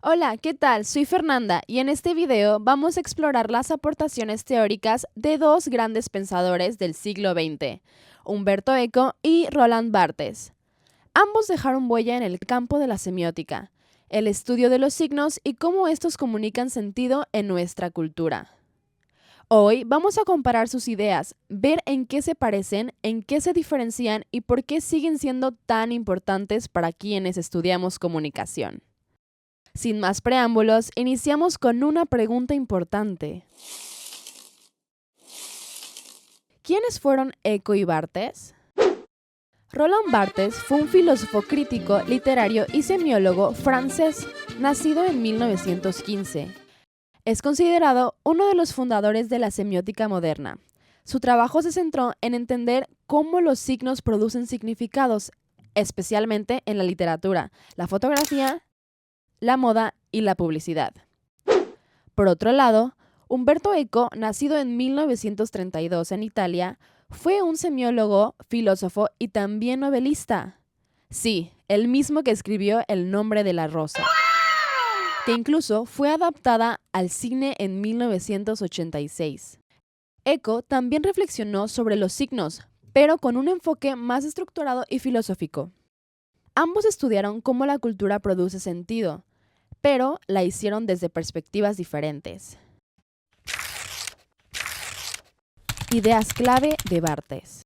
Hola, ¿qué tal? Soy Fernanda y en este video vamos a explorar las aportaciones teóricas de dos grandes pensadores del siglo XX, Umberto Eco y Roland Barthes. Ambos dejaron huella en el campo de la semiótica, el estudio de los signos y cómo estos comunican sentido en nuestra cultura. Hoy vamos a comparar sus ideas, ver en qué se parecen, en qué se diferencian y por qué siguen siendo tan importantes para quienes estudiamos comunicación. Sin más preámbulos, iniciamos con una pregunta importante. ¿Quiénes fueron Eco y Barthes? Roland Barthes fue un filósofo crítico, literario y semiólogo francés, nacido en 1915. Es considerado uno de los fundadores de la semiótica moderna. Su trabajo se centró en entender cómo los signos producen significados, especialmente en la literatura, la fotografía, la moda y la publicidad. Por otro lado, Umberto Eco, nacido en 1932 en Italia, fue un semiólogo, filósofo y también novelista. Sí, el mismo que escribió El nombre de la rosa, que incluso fue adaptada al cine en 1986. Eco también reflexionó sobre los signos, pero con un enfoque más estructurado y filosófico. Ambos estudiaron cómo la cultura produce sentido, pero la hicieron desde perspectivas diferentes. Ideas clave de Barthes.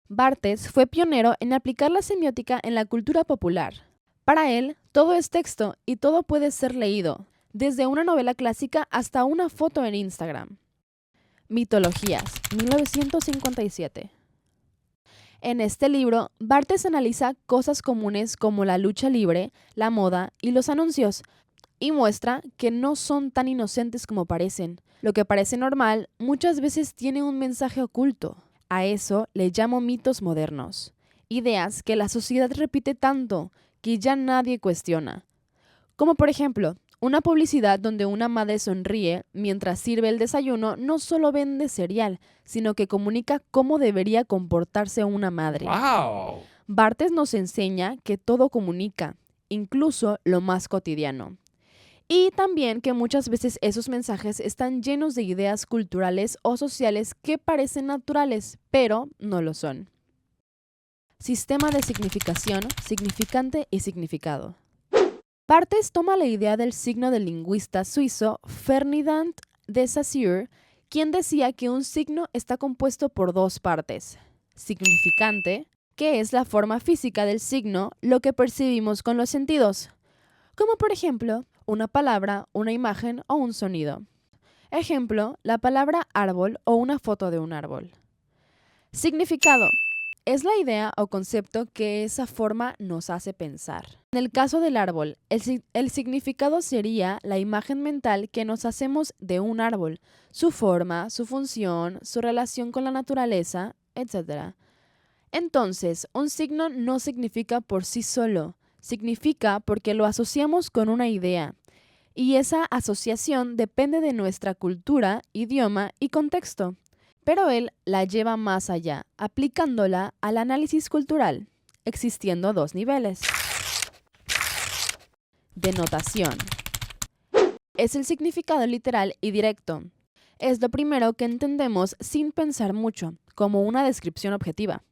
Barthes fue pionero en aplicar la semiótica en la cultura popular. Para él, todo es texto y todo puede ser leído, desde una novela clásica hasta una foto en Instagram. Mitologías, 1957. En este libro, Barthes analiza cosas comunes como la lucha libre, la moda y los anuncios, y muestra que no son tan inocentes como parecen. Lo que parece normal muchas veces tiene un mensaje oculto. A eso le llamo mitos modernos, ideas que la sociedad repite tanto que ya nadie cuestiona. Como por ejemplo, una publicidad donde una madre sonríe mientras sirve el desayuno no solo vende cereal, sino que comunica cómo debería comportarse una madre. ¡Wow! Barthes nos enseña que todo comunica, incluso lo más cotidiano. Y también que muchas veces esos mensajes están llenos de ideas culturales o sociales que parecen naturales, pero no lo son. Sistema de significación, significante y significado. Barthes toma la idea del signo del lingüista suizo Ferdinand de Saussure, quien decía que un signo está compuesto por dos partes. Significante, que es la forma física del signo, lo que percibimos con los sentidos, como por ejemplo, una palabra, una imagen o un sonido. Ejemplo, la palabra árbol o una foto de un árbol. Significado. Es la idea o concepto que esa forma nos hace pensar. En el caso del árbol, el significado sería la imagen mental que nos hacemos de un árbol, su forma, su función, su relación con la naturaleza, etc. Entonces, un signo no significa por sí solo, significa porque lo asociamos con una idea, y esa asociación depende de nuestra cultura, idioma y contexto. Pero él la lleva más allá, aplicándola al análisis cultural, existiendo dos niveles. Denotación. Es el significado literal y directo. Es lo primero que entendemos sin pensar mucho, como una descripción objetiva.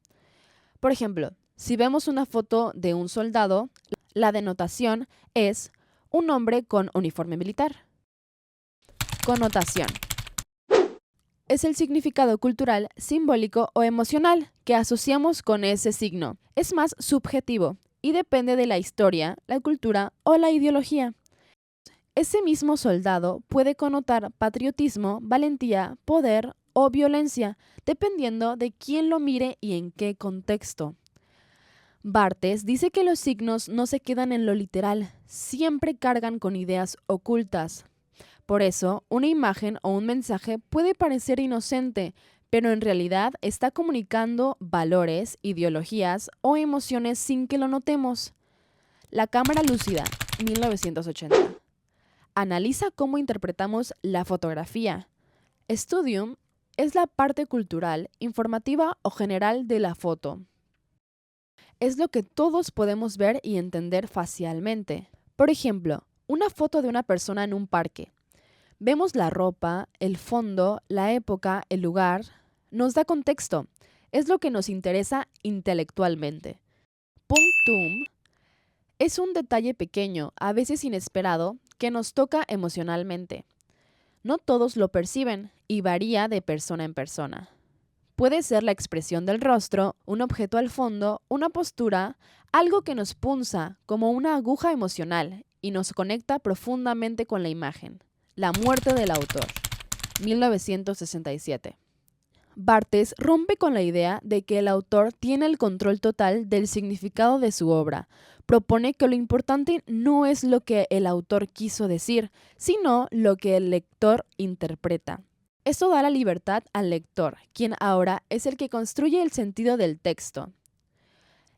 Por ejemplo, si vemos una foto de un soldado, la denotación es un hombre con uniforme militar. Connotación. Es el significado cultural, simbólico o emocional que asociamos con ese signo. Es más subjetivo y depende de la historia, la cultura o la ideología. Ese mismo soldado puede connotar patriotismo, valentía, poder o violencia, dependiendo de quién lo mire y en qué contexto. Barthes dice que los signos no se quedan en lo literal, siempre cargan con ideas ocultas. Por eso, una imagen o un mensaje puede parecer inocente, pero en realidad está comunicando valores, ideologías o emociones sin que lo notemos. La cámara lúcida, 1980. Analiza cómo interpretamos la fotografía. Studium es la parte cultural, informativa o general de la foto. Es lo que todos podemos ver y entender facialmente. Por ejemplo, Una foto de una persona en un parque. Vemos la ropa, el fondo, la época, el lugar. Nos da contexto. Es lo que nos interesa intelectualmente. Punctum es un detalle pequeño, a veces inesperado, que nos toca emocionalmente. No todos lo perciben y varía de persona en persona. Puede ser la expresión del rostro, un objeto al fondo, una postura, algo que nos punza como una aguja emocional y nos conecta profundamente con la imagen. La muerte del autor, 1967. Barthes rompe con la idea de que el autor tiene el control total del significado de su obra. Propone que lo importante no es lo que el autor quiso decir, sino lo que el lector interpreta. Esto da la libertad al lector, quien ahora es el que construye el sentido del texto.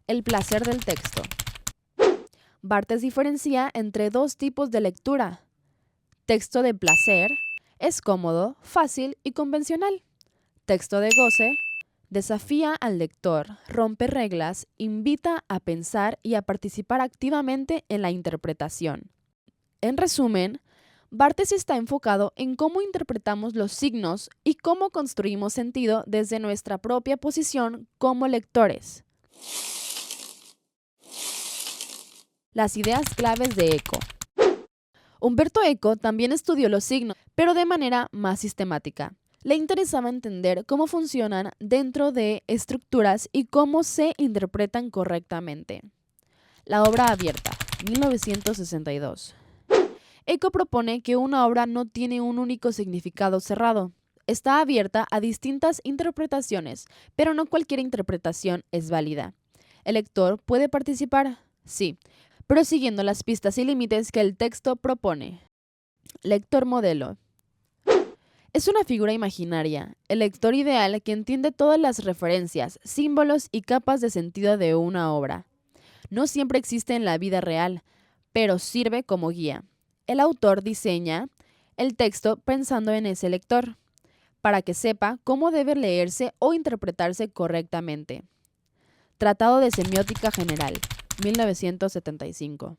El placer del texto. Barthes diferencia entre dos tipos de lectura. Texto de placer es cómodo, fácil y convencional. Texto de goce desafía al lector, rompe reglas, invita a pensar y a participar activamente en la interpretación. En resumen, Barthes está enfocado en cómo interpretamos los signos y cómo construimos sentido desde nuestra propia posición como lectores. Las ideas claves de Eco. Umberto Eco también estudió los signos, pero de manera más sistemática. Le interesaba entender cómo funcionan dentro de estructuras y cómo se interpretan correctamente. La obra abierta, 1962. Eco propone que una obra no tiene un único significado cerrado. Está abierta a distintas interpretaciones, pero no cualquier interpretación es válida. ¿El lector puede participar? Sí, pero siguiendo las pistas y límites que el texto propone. Lector modelo. Es una figura imaginaria, el lector ideal que entiende todas las referencias, símbolos y capas de sentido de una obra. No siempre existe en la vida real, pero sirve como guía. El autor diseña el texto pensando en ese lector, para que sepa cómo debe leerse o interpretarse correctamente. Tratado de Semiótica General, 1975.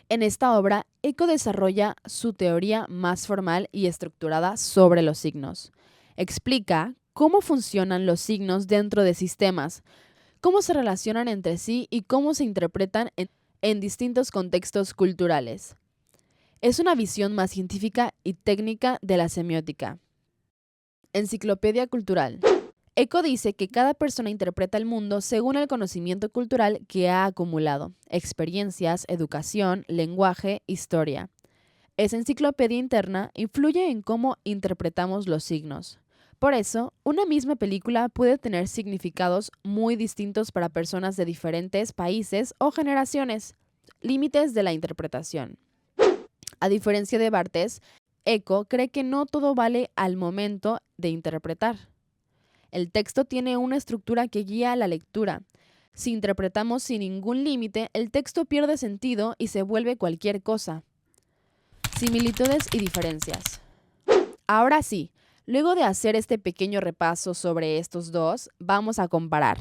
En esta obra, Eco desarrolla su teoría más formal y estructurada sobre los signos. Explica cómo funcionan los signos dentro de sistemas, cómo se relacionan entre sí y cómo se interpretan en distintos contextos culturales. Es una visión más científica y técnica de la semiótica. Enciclopedia Cultural. Eco dice que cada persona interpreta el mundo según el conocimiento cultural que ha acumulado, experiencias, educación, lenguaje, historia. Esa enciclopedia interna influye en cómo interpretamos los signos. Por eso, una misma película puede tener significados muy distintos para personas de diferentes países o generaciones. Límites de la interpretación. A diferencia de Barthes, Eco cree que no todo vale al momento de interpretar. El texto tiene una estructura que guía a la lectura. Si interpretamos sin ningún límite, el texto pierde sentido y se vuelve cualquier cosa. Similitudes y diferencias. Ahora sí, luego de hacer este pequeño repaso sobre estos dos, vamos a comparar.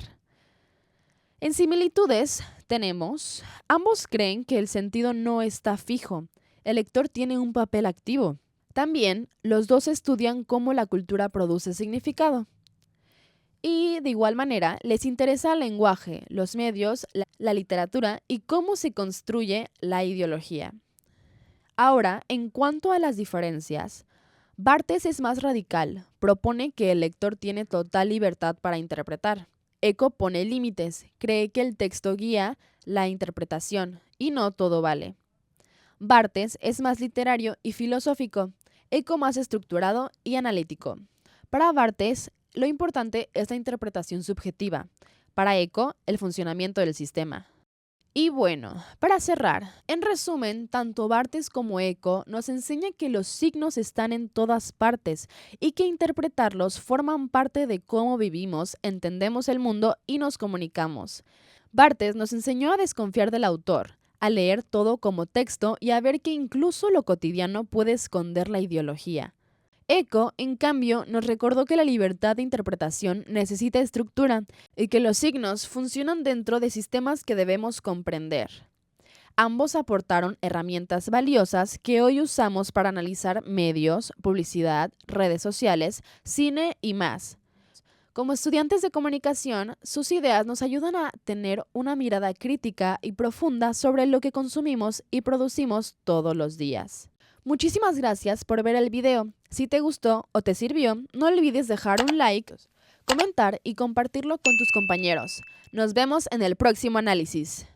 En similitudes tenemos, ambos creen que el sentido no está fijo. El lector tiene un papel activo. También, los dos estudian cómo la cultura produce significado. Y de igual manera, les interesa el lenguaje, los medios, la literatura y cómo se construye la ideología. Ahora, en cuanto a las diferencias, Barthes es más radical, propone que el lector tiene total libertad para interpretar. Eco pone límites, cree que el texto guía la interpretación y no todo vale. Barthes es más literario y filosófico, Eco más estructurado y analítico. Para Barthes, lo importante es la interpretación subjetiva. Para Eco, el funcionamiento del sistema. Y bueno, para cerrar, en resumen, tanto Barthes como Eco nos enseñan que los signos están en todas partes y que interpretarlos forman parte de cómo vivimos, entendemos el mundo y nos comunicamos. Barthes nos enseñó a desconfiar del autor, a leer todo como texto y a ver que incluso lo cotidiano puede esconder la ideología. Eco, en cambio, nos recordó que la libertad de interpretación necesita estructura y que los signos funcionan dentro de sistemas que debemos comprender. Ambos aportaron herramientas valiosas que hoy usamos para analizar medios, publicidad, redes sociales, cine y más. Como estudiantes de comunicación, sus ideas nos ayudan a tener una mirada crítica y profunda sobre lo que consumimos y producimos todos los días. Muchísimas gracias por ver el video. Si te gustó o te sirvió, no olvides dejar un like, comentar y compartirlo con tus compañeros. Nos vemos en el próximo análisis.